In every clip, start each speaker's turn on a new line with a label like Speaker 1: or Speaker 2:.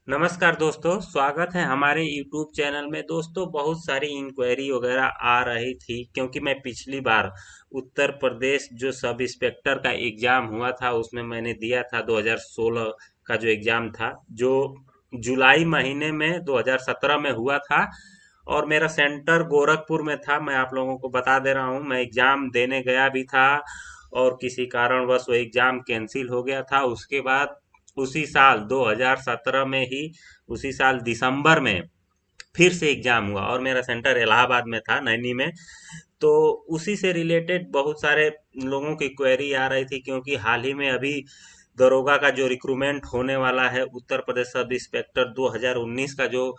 Speaker 1: नमस्कार दोस्तों, स्वागत है हमारे YouTube चैनल में। दोस्तों, बहुत सारी इंक्वायरी वगैरह आ रही थी क्योंकि मैं पिछली बार उत्तर प्रदेश जो सब इंस्पेक्टर का एग्जाम हुआ था उसमें मैंने दिया था 2016 का जो एग्जाम था, जो जुलाई महीने में 2017 में हुआ था। और मेरा सेंटर गोरखपुर में था। मैं आप लोगों को बता दे रहा हूँ, मैं एग्जाम देने गया भी था और किसी कारणवश वो एग्जाम कैंसिल हो गया था। उसके बाद उसी साल 2017 में ही, उसी साल दिसंबर में फिर से एग्जाम हुआ और मेरा सेंटर इलाहाबाद में था, नैनी में। तो उसी से रिलेटेड बहुत सारे लोगों की क्वेरी आ रही थी क्योंकि हाल ही में अभी दरोगा का जो रिक्रूटमेंट होने वाला है, उत्तर प्रदेश सब इंस्पेक्टर 2019 का जो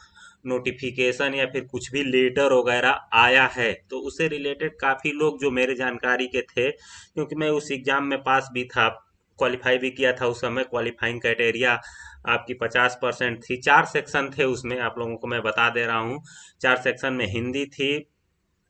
Speaker 1: नोटिफिकेशन या फिर कुछ भी लेटर वगैरह आया है, तो उससे रिलेटेड काफ़ी लोग जो मेरे जानकारी के थे, क्योंकि मैं उस एग्जाम में पास भी था, क्वालिफाई भी किया था। उस समय क्वालिफाइंग क्राइटेरिया आपकी 50% थी। 4 सेक्शन थे उसमें, आप लोगों को मैं बता दे रहा हूँ। 4 सेक्शन में हिंदी थी,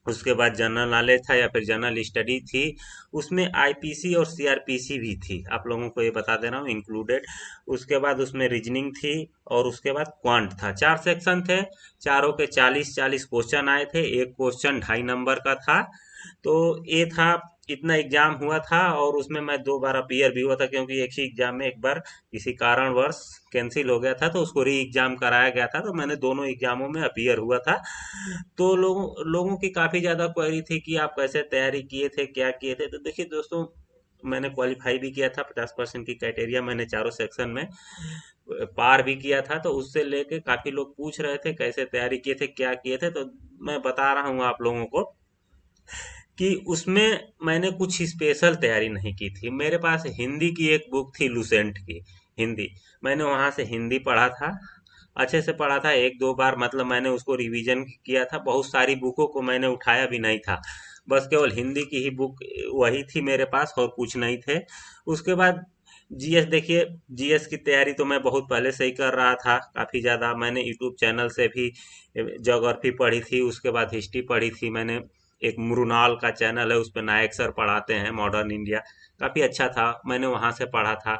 Speaker 1: उसके बाद जनरल नॉलेज था या फिर जनरल स्टडी थी, उसमें आईपीसी और सीआरपीसी भी थी, आप लोगों को ये बता दे रहा हूँ इंक्लूडेड। उसके बाद उसमें रीजनिंग थी और उसके बाद क्वांट था। 4 सेक्शन थे, चारों के 40-40 क्वेश्चन आए थे। एक क्वेश्चन 2.5 नंबर का था। तो ये था, इतना एग्जाम हुआ था और उसमें मैं 2 बार अपीयर भी हुआ था क्योंकि एक ही एग्जाम में एक बार किसी कारणवश कैंसिल हो गया था, तो उसको री एग्जाम कराया गया था। तो मैंने दोनों एग्जामों में अपीयर हुआ था। तो लोगों की काफ़ी ज़्यादा क्वेरी थी कि आप कैसे तैयारी किए थे, क्या किए थे। तो देखिए दोस्तों, मैंने क्वालिफाई भी किया था, 50% की क्राइटेरिया मैंने चारों सेक्शन में पार भी किया था। तो उससे लेके काफ़ी लोग पूछ रहे थे कैसे तैयारी किए थे, क्या किए थे। तो मैं बता रहा हूँ आप लोगों को कि उसमें मैंने कुछ स्पेशल तैयारी नहीं की थी। मेरे पास हिंदी की एक बुक थी, लुसेंट की हिंदी। मैंने वहाँ से हिंदी पढ़ा था, अच्छे से पढ़ा था। 1-2 बार मतलब मैंने उसको रिवीजन किया था। बहुत सारी बुकों को मैंने उठाया भी नहीं था, बस केवल हिंदी की ही बुक वही थी मेरे पास और कुछ नहीं थे। उसके बाद जीएस, देखिए जीएस की तैयारी तो मैं बहुत पहले से ही कर रहा था, काफ़ी ज़्यादा। मैंने यूट्यूब चैनल से भी ज्योग्राफी पढ़ी थी, उसके बाद हिस्ट्री पढ़ी थी मैंने। एक मुरुनाल का चैनल है, उस पर नायक सर पढ़ाते हैं मॉडर्न इंडिया, काफ़ी अच्छा था, मैंने वहाँ से पढ़ा था।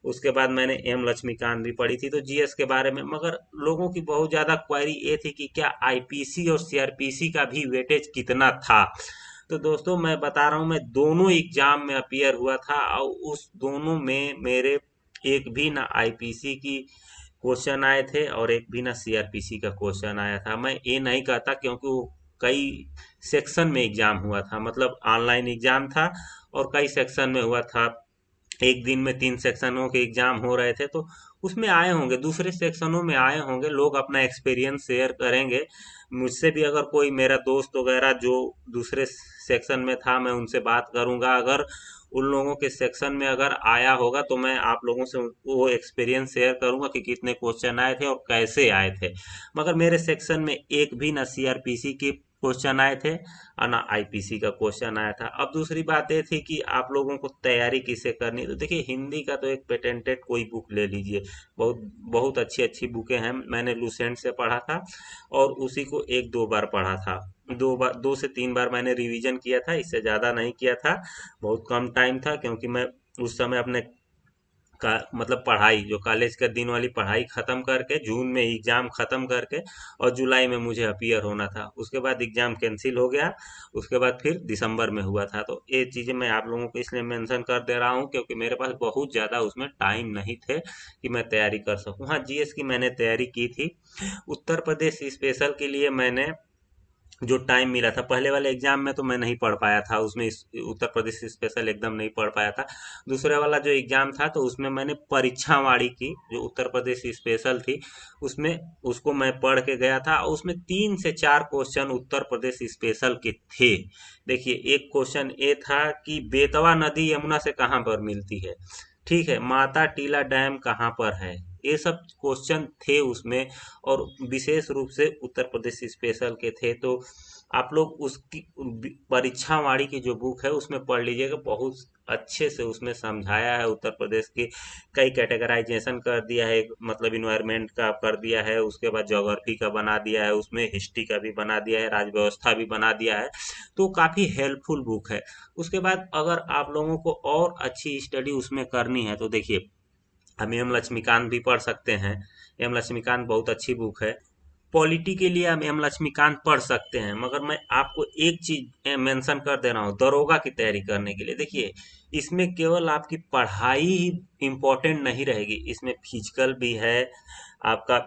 Speaker 1: उसके बाद मैंने एम लक्ष्मीकांत भी पढ़ी थी, तो जीएस के बारे में। मगर लोगों की बहुत ज़्यादा क्वेरी ये थी कि क्या आईपीसी और सीआरपीसी का भी वेटेज कितना था। तो दोस्तों, मैं बता रहा हूँ, मैं दोनों एग्जाम में अपीयर हुआ था और उस दोनों में मेरे एक भी ना आईपीसी की क्वेश्चन आए थे और एक भी ना सीआरपीसी का क्वेश्चन आया था। मैं ये नहीं कहता क्योंकि वो कई सेक्शन में एग्जाम हुआ था, मतलब ऑनलाइन एग्जाम था और कई सेक्शन में हुआ था। एक दिन में 3 सेक्शनों के एग्जाम हो रहे थे, तो उसमें आए होंगे, दूसरे सेक्शनों में आए होंगे लोग, अपना एक्सपीरियंस शेयर करेंगे। मुझसे भी अगर कोई मेरा दोस्त वगैरह जो दूसरे सेक्शन में था, मैं उनसे बात करूंगा। अगर उन लोगों के सेक्शन में अगर आया होगा तो मैं आप लोगों से वो एक्सपीरियंस शेयर करूंगा कि कितने क्वेश्चन आए थे और कैसे आए थे। मगर मेरे सेक्शन में एक भी ना सीआरपीसी के क्वेश्चन आए थे और ना आईपीसी का क्वेश्चन आया था। अब दूसरी बात ये थी कि आप लोगों को तैयारी किससे करनी है। तो देखिए, हिंदी का तो एक पेटेंटेड कोई बुक ले लीजिए, बहुत बहुत अच्छी अच्छी बुकें हैं। मैंने लुसेंट से पढ़ा था और उसी को 1-2 बार पढ़ा था। 2 बार, 2 से 3 बार मैंने रिवीजन किया था, इससे ज़्यादा नहीं किया था। बहुत कम टाइम था क्योंकि मैं उस समय अपने का मतलब पढ़ाई, जो कॉलेज के दिन वाली पढ़ाई खत्म करके, जून में एग्जाम खत्म करके और जुलाई में मुझे अपीयर होना था। उसके बाद एग्जाम कैंसिल हो गया, उसके बाद फिर दिसंबर में हुआ था। तो ये चीज़ें मैं आप लोगों को इसलिए मेंशन कर दे रहा हूँ क्योंकि मेरे पास बहुत ज़्यादा उसमें टाइम नहीं थे कि मैं तैयारी कर सकूँ। हाँ, जीएस की मैंने तैयारी की थी। उत्तर प्रदेश स्पेशल के लिए मैंने जो टाइम मिला था, पहले वाले एग्जाम में तो मैं नहीं पढ़ पाया था, उसमें उत्तर प्रदेश स्पेशल एकदम नहीं पढ़ पाया था। दूसरे वाला जो एग्जाम था तो उसमें मैंने परीक्षा वाड़ी की, जो उत्तर प्रदेश स्पेशल थी, उसमें उसको मैं पढ़ के गया था और उसमें 3 से 4 क्वेश्चन उत्तर प्रदेश स्पेशल के थे। देखिए, एक क्वेश्चन ये था कि बेतवा नदी यमुना से कहाँ पर मिलती है, ठीक है, माता टीला डैम कहाँ पर है, ये सब क्वेश्चन थे उसमें। और विशेष रूप से उत्तर प्रदेश स्पेशल के थे। तो आप लोग उसकी परीक्षा वाणी की जो बुक है उसमें पढ़ लीजिएगा, बहुत अच्छे से उसमें समझाया है उत्तर प्रदेश की। कई कैटेगराइजेशन कर दिया है, मतलब इन्वायरमेंट का कर दिया है, उसके बाद ज्योग्राफी का बना दिया है, उसमें हिस्ट्री का भी बना दिया है, राज्य व्यवस्था भी बना दिया है। तो काफ़ी हेल्पफुल बुक है। उसके बाद अगर आप लोगों को और अच्छी स्टडी उसमें करनी है तो देखिए, हम एम लक्ष्मीकांत भी पढ़ सकते हैं। एम लक्ष्मीकांत बहुत अच्छी बुक है। पॉलिटी के लिए हम एम लक्ष्मीकांत पढ़ सकते हैं, मगर मैं आपको एक चीज मेंशन कर दे रहा हूँ दरोगा की तैयारी करने के लिए। देखिए, इसमें केवल आपकी पढ़ाई ही इम्पोर्टेंट नहीं रहेगी, इसमें फिजिकल भी है आपका।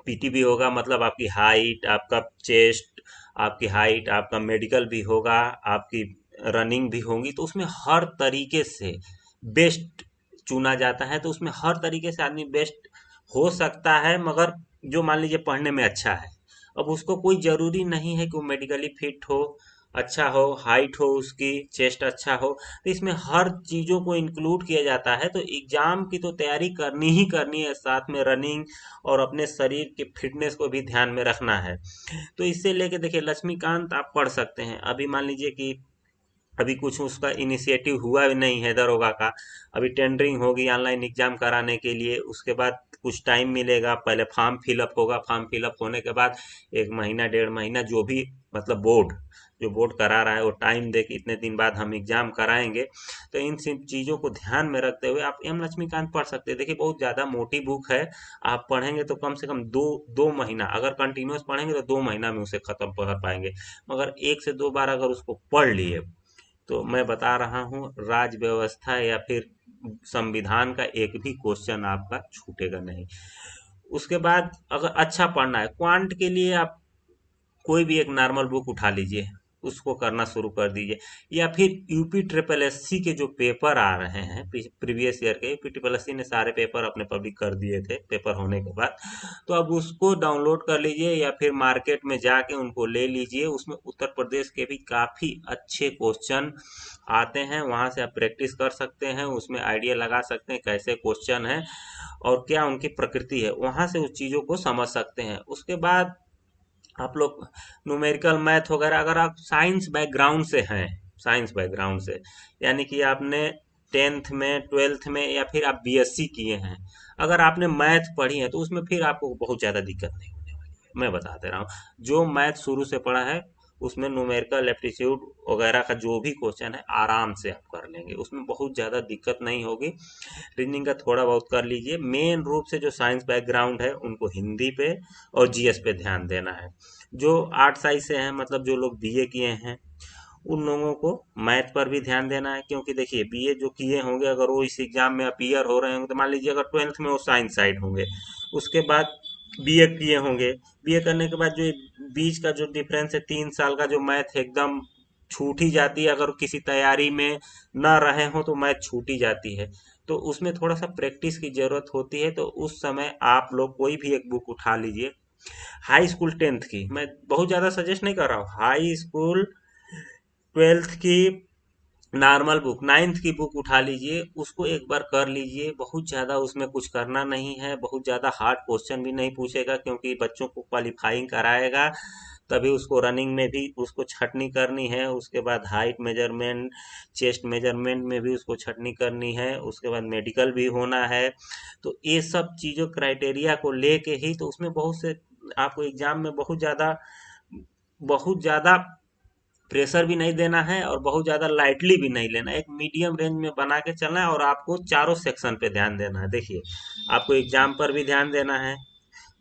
Speaker 1: पीटी भी होगा, मतलब आपकी हाइट, आपका चेस्ट, आपकी हाइट, आपका मेडिकल भी होगा, आपकी रनिंग भी होगी। तो उसमें हर तरीके से बेस्ट चुना जाता है। तो उसमें हर तरीके से आदमी बेस्ट हो सकता है, मगर जो मान लीजिए पढ़ने में अच्छा है, अब उसको कोई जरूरी नहीं है कि वो मेडिकली फिट हो, अच्छा हो, हाइट हो, उसकी चेस्ट अच्छा हो। तो इसमें हर चीजों को इंक्लूड किया जाता है। तो एग्जाम की तो तैयारी करनी ही करनी है, साथ में रनिंग और अपने शरीर के फिटनेस को भी ध्यान में रखना है। तो इससे लेके देखिए, लक्ष्मीकांत आप पढ़ सकते हैं। अभी मान लीजिए कि अभी कुछ उसका इनिशिएटिव हुआ भी नहीं है दरोगा का। अभी टेंडरिंग होगी ऑनलाइन एग्जाम कराने के लिए, उसके बाद कुछ टाइम मिलेगा, पहले फॉर्म फिलअप होगा, फॉर्म फिलअप होने के बाद 1 महीना 1.5 महीना जो भी, मतलब जो बोर्ड करा रहा है वो टाइम दे कि इतने दिन बाद हम एग्जाम कराएंगे। तो इन सब चीज़ों को ध्यान में रखते हुए आप एम लक्ष्मीकांत पढ़ सकते हैं। देखिए, बहुत ज़्यादा मोटी बुक है। आप पढ़ेंगे तो कम से कम दो दो महीना, अगर कंटिन्यूस पढ़ेंगे तो 2 महीना में उसे खत्म कर पाएंगे। मगर 1 से 2 बार अगर उसको पढ़ लिए, तो मैं बता रहा हूँ, राज व्यवस्था या फिर संविधान का एक भी क्वेश्चन आपका छूटेगा नहीं। उसके बाद अगर अच्छा पढ़ना है क्वांट के लिए, आप कोई भी एक नॉर्मल बुक उठा लीजिए, उसको करना शुरू कर दीजिए। या फिर यूपी ट्रिपल एससी के जो पेपर आ रहे हैं प्रीवियस ईयर के, यूपी ट्रिपल एससी ने सारे पेपर अपने पब्लिक कर दिए थे पेपर होने के बाद। तो अब उसको डाउनलोड कर लीजिए या फिर मार्केट में जाके उनको ले लीजिए। उसमें उत्तर प्रदेश के भी काफ़ी अच्छे क्वेश्चन आते हैं, वहाँ से आप प्रैक्टिस कर सकते हैं, उसमें आइडिया लगा सकते हैं कैसे क्वेश्चन है और क्या उनकी प्रकृति है, वहाँ से उस चीज़ों को समझ सकते हैं। उसके बाद आप लोग न्यूमेरिकल मैथ वगैरह, अगर आप साइंस बैकग्राउंड से हैं, साइंस बैकग्राउंड से, यानी कि आपने 10th में 12th में या फिर आप बीएससी किए हैं, अगर आपने मैथ पढ़ी है तो उसमें फिर आपको बहुत ज़्यादा दिक्कत नहीं होने वाली है। मैं बता दे रहा हूँ, जो मैथ शुरू से पढ़ा है उसमें न्यूमेरिकल एप्टीट्यूड वगैरह का जो भी क्वेश्चन है आराम से आप कर लेंगे, उसमें बहुत ज़्यादा दिक्कत नहीं होगी। रीजनिंग का थोड़ा बहुत कर लीजिए। मेन रूप से जो साइंस बैकग्राउंड है उनको हिंदी पे और जीएस पे ध्यान देना है। जो आर्ट साइड से हैं, मतलब जो लोग बीए किए हैं, उन लोगों को मैथ पर भी ध्यान देना है। क्योंकि देखिए, बीए जो किए होंगे अगर वो इस एग्जाम में अपीयर हो रहे होंगे, तो मान लीजिए अगर 12th में वो साइंस साइड होंगे, उसके बाद बीए किए होंगे, बीए करने के बाद जो बीच का जो डिफरेंस है 3 साल का, जो मैथ एकदम छूट ही जाती है। अगर किसी तैयारी में ना रहे हो तो मैथ छूट ही जाती है। तो उसमें थोड़ा सा प्रैक्टिस की जरूरत होती है। तो उस समय आप लोग कोई भी एक बुक उठा लीजिए, हाई स्कूल 10th की, मैं बहुत ज़्यादा सजेस्ट नहीं कर रहा हूँ, हाई स्कूल 12th की नॉर्मल बुक, 9th की बुक उठा लीजिए, उसको एक बार कर लीजिए। बहुत ज़्यादा उसमें कुछ करना नहीं है, बहुत ज़्यादा हार्ड क्वेश्चन भी नहीं पूछेगा, क्योंकि बच्चों को क्वालिफाइंग कराएगा तभी उसको रनिंग में भी उसको छटनी करनी है। उसके बाद हाइट मेजरमेंट, चेस्ट मेजरमेंट में भी उसको छटनी करनी है। उसके बाद मेडिकल भी होना है। तो ये सब चीज़ों क्राइटेरिया को लेके ही तो उसमें बहुत से आपको एग्जाम में बहुत ज़्यादा प्रेशर भी नहीं देना है और बहुत ज़्यादा लाइटली भी नहीं लेना है। एक मीडियम रेंज में बना के चलना है और आपको चारों सेक्शन पे ध्यान देना है। देखिए, आपको एग्जाम पर भी ध्यान देना है,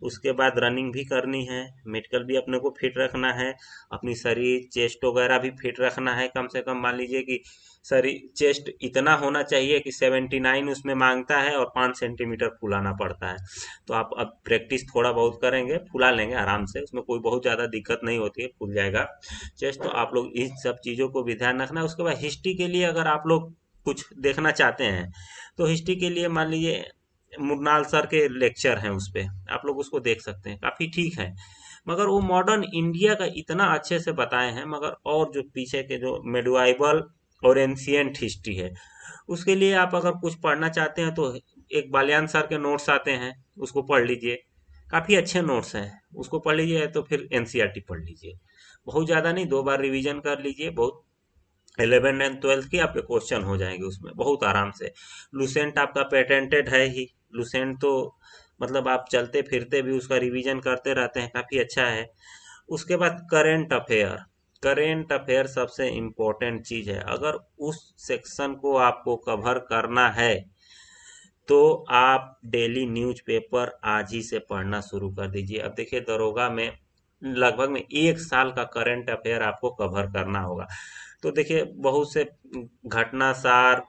Speaker 1: उसके बाद रनिंग भी करनी है, मेडिकल भी अपने को फिट रखना है, अपनी शरीर चेस्ट वगैरह भी फिट रखना है। कम से कम मान लीजिए कि शरीर चेस्ट इतना होना चाहिए कि 79 उसमें मांगता है और 5 सेंटीमीटर फुलाना पड़ता है। तो आप अब प्रैक्टिस थोड़ा बहुत करेंगे, फुला लेंगे आराम से, उसमें कोई बहुत ज़्यादा दिक्कत नहीं होती है, फूल जाएगा चेस्ट। तो आप लोग इन सब चीज़ों को भी ध्यान रखना है। उसके बाद हिस्ट्री के लिए अगर आप लोग कुछ देखना चाहते हैं, तो हिस्ट्री के लिए मान लीजिए मुरनाल सर के लेक्चर हैं, उस पे आप लोग उसको देख सकते हैं, काफ़ी ठीक है। मगर वो मॉडर्न इंडिया का इतना अच्छे से बताए हैं, मगर और जो पीछे के जो मेडुआइबल और एंशियंट हिस्ट्री है, उसके लिए आप अगर कुछ पढ़ना चाहते हैं तो एक बालियान सर के नोट्स आते हैं, उसको पढ़ लीजिए, काफ़ी अच्छे नोट्स हैं, उसको पढ़ लीजिए। तो फिर एनसीईआरटी पढ़ लीजिए, बहुत ज़्यादा नहीं, 2 बार रिवीजन कर लीजिए, बहुत 11 एंड 12th के आपके क्वेश्चन हो जाएंगे उसमें बहुत आराम से। लुसेंट आपका पेटेंटेड है ही, लुसेंट तो मतलब आप चलते फिरते भी उसका रिवीजन करते रहते हैं, काफ़ी अच्छा है। उसके बाद करेंट अफेयर, करेंट अफेयर सबसे इम्पोर्टेंट चीज़ है। अगर उस सेक्शन को आपको कवर करना है तो आप डेली न्यूज़पेपर आज ही से पढ़ना शुरू कर दीजिए। अब देखिए दरोगा में लगभग में 1 साल का करंट अफेयर आपको कवर करना होगा। तो देखिए बहुत से घटनासार,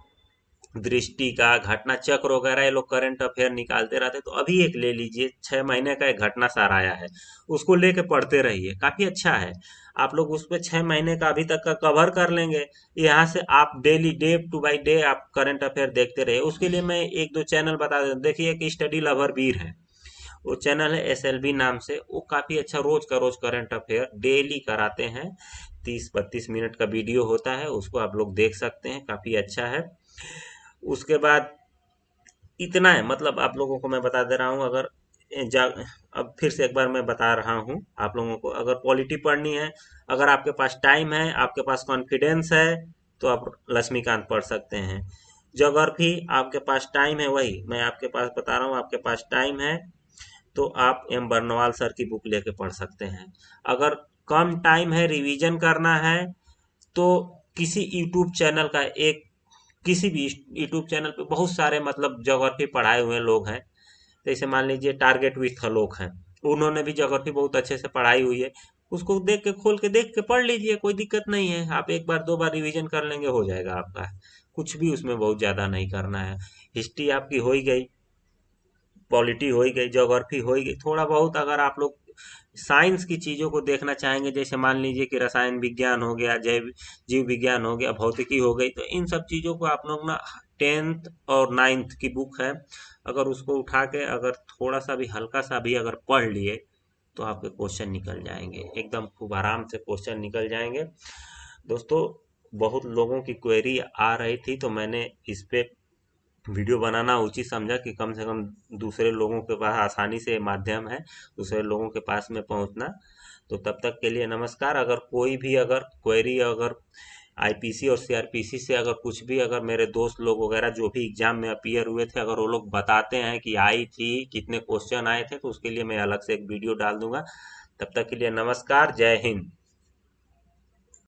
Speaker 1: दृष्टि का, घटना चक्र वगैरह ये लोग करंट अफेयर निकालते रहते हैं। तो अभी एक ले लीजिए, 6 महीने का एक घटना सार आया है, उसको लेके पढ़ते रहिए, काफी अच्छा है। आप लोग उस पे 6 महीने का अभी तक का कवर कर लेंगे। यहाँ से आप daily day two by day आप करंट अफेयर देखते रहिए। उसके लिए मैं एक दो चैनल बता देता हूँ। देखिए एक स्टडी लवर वीर है, वो चैनल है SLB नाम से। वो काफी अच्छा रोज का रोज करंट अफेयर डेली कराते हैं। 30-32 मिनट का वीडियो होता है, उसको आप लोग देख सकते हैं, काफी अच्छा है। उसके बाद इतना है, मतलब आप लोगों को मैं बता दे रहा हूँ। अगर जा अब फिर से एक बार मैं बता रहा हूँ आप लोगों को, अगर पॉलिटी पढ़नी है, अगर आपके पास टाइम है, आपके पास कॉन्फिडेंस है, तो आप लक्ष्मीकांत पढ़ सकते हैं। ज्योग्राफी आपके पास टाइम है, वही मैं आपके पास बता रहा हूँ, आपके पास टाइम है तो आप M बर्नवाल सर की बुक लेके पढ़ सकते हैं। अगर कम टाइम है, रिवीजन करना है, तो किसी यूट्यूब चैनल का एक, किसी भी यूट्यूब चैनल पे बहुत सारे मतलब ज्योग्राफी पढ़ाए हुए लोग हैं। जैसे मान लीजिए टारगेट विथ लोग हैं, उन्होंने भी ज्योग्राफी बहुत अच्छे से पढ़ाई हुई है। उसको देख के, खोल के देख के पढ़ लीजिए, कोई दिक्कत नहीं है। आप एक बार दो बार रिवीजन कर लेंगे, हो जाएगा आपका। कुछ भी उसमें बहुत ज्यादा नहीं करना है। हिस्ट्री आपकी हो ही गई, पॉलिटी हो ही गई, ज्योग्राफी हो ही गई। थोड़ा बहुत अगर आप लोग साइंस की चीजों को देखना चाहेंगे, जैसे मान लीजिए कि रसायन विज्ञान हो गया, जैव जीव विज्ञान हो गया, भौतिकी हो गई, तो इन सब चीजों को आप लोग ना 10th और 9th की बुक है, अगर उसको उठा के अगर थोड़ा सा भी हल्का सा भी अगर पढ़ लिए, तो आपके क्वेश्चन निकल जाएंगे, एकदम खूब आराम से क्वेश्चन निकल जाएंगे। दोस्तों, बहुत लोगों की क्वेरी आ रही थी, तो मैंने इस पे वीडियो बनाना उचित समझा कि कम से कम दूसरे लोगों के पास आसानी से माध्यम है दूसरे लोगों के पास में पहुंचना। तो तब तक के लिए नमस्कार। अगर कोई भी अगर क्वेरी, अगर IPC और CRPC से अगर कुछ भी, अगर मेरे दोस्त लोग वगैरह जो भी एग्जाम में अपीयर हुए थे, अगर वो लोग बताते हैं कि आई थी, कितने क्वेश्चन आए थे, तो उसके लिए मैं अलग से एक वीडियो डाल दूंगा। तब तक के लिए नमस्कार, जय हिंद।